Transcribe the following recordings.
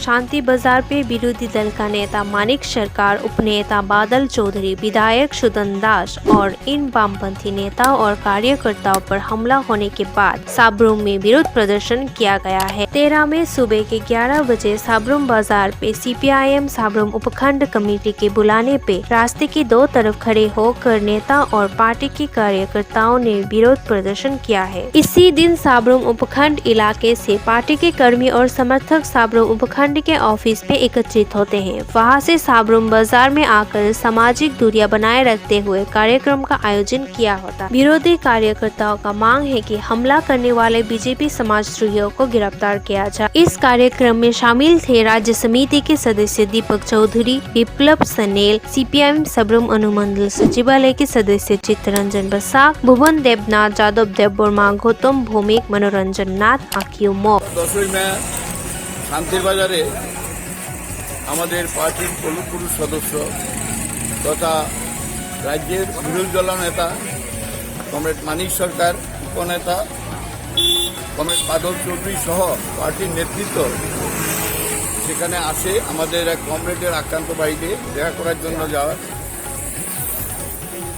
शांति बाजार पे विरोधी दल का नेता मानिक सरकार, उपनेता बादल चौधरी, विधायक सुदन दास और इन वामपंथी नेताओं और कार्यकर्ताओं पर हमला होने के बाद साब्रुम में विरोध प्रदर्शन किया गया है। 13 मई सुबह के 11 बजे साब्रुम बाजार पे CPIM साब्रुम उपखंड कमेटी के बुलाने पे रास्ते के दो तरफ खड़े होकर नेता और पार्टी के कार्यकर्ताओं ने विरोध प्रदर्शन किया है। इसी दिन साब्रुम उपखंड इलाके से पार्टी के कर्मी और समर्थक साब्रुम उपखंड के ऑफिस पे एकत्रित होते हैं। वहां से साब्रुम बाजार में आकर सामाजिक दूरियां बनाए रखते हुए कार्यक्रम का आयोजन किया होता। विरोधी कार्यकर्ताओं का मांग है कि हमला करने वाले बीजेपी समाजद्रोहियों को गिरफ्तार किया जाए। इस कार्यक्रम में शामिल थे राज्य समिति के सदस्य दीपक चौधरी, विप्लव सनेल, CPIM साब्रुम अनुमंडल सचिवालय के सदस्य चित्तरंजन बसाक, भुवन देवनाथ, जादव देव बर्मा, गौतम भौमिक, मनोरंजन नाथ, आखियो मो। 10ই মে শান্তির বাজারে আমাদের পার্টির পুরুষ সদস্য তথা রাজ্যের বিরোধী দল নেতা কমরেড মানিক সরকার, উপনেতা কমরেড বাদল চৌধুরী সহ পার্টির নেতৃত্ব সেখানে আসে আমাদের এক কমরেডের আক্রান্ত বাড়িতে দেখা করার জন্য যাওয়ার।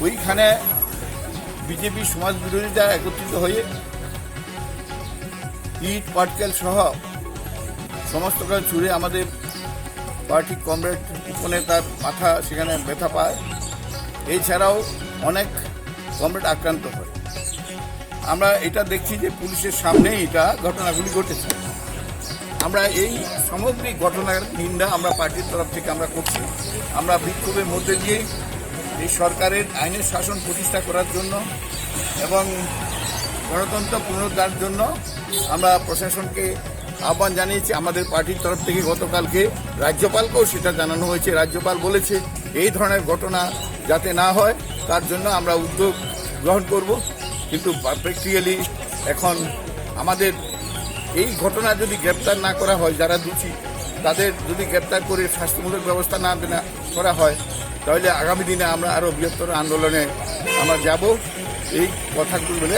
ওইখানে বিজেপি সমাজ বিরোধীরা একত্রিত হয়ে ইট পাটকেল সহ সমস্ত কিছু ছুড়ে আমাদের পার্টি কমরেড উপনেতার মাথা সেখানে ব্যথা পায়। এছাড়াও অনেক কমরেড আক্রান্ত হয়। আমরা এটা দেখছি যে পুলিশের সামনেই এটা ঘটনাগুলি ঘটেছে। আমরা এই সামগ্রিক ঘটনার নিন্দা আমরা পার্টির তরফ থেকে আমরা করছি। আমরা বিক্ষোভের মধ্যে দিয়েই এই সরকারের আইনের শাসন প্রতিষ্ঠা করার জন্য এবং গণতন্ত্র পুনরুদ্ধারের জন্য আমরা প্রশাসনকে আহ্বান জানিয়েছি। আমাদের পার্টির তরফ থেকে গতকালকে রাজ্যপালকেও সেটা জানানো হয়েছে। রাজ্যপাল বলেছে এই ধরনের ঘটনা যাতে না হয় তার জন্য আমরা উদ্যোগ গ্রহণ করব। কিন্তু প্র্যাকটিক্যালি এখন আমাদের এই ঘটনা যদি গ্রেপ্তার না করা হয়, যারা দোষী তাদের যদি গ্রেপ্তার করে শাস্তিমূলক ব্যবস্থা না করা হয় তাহলে আগামী দিনে আমরা আরও বৃহত্তর আন্দোলনে আমরা যাব। এই কথাগুলো বলে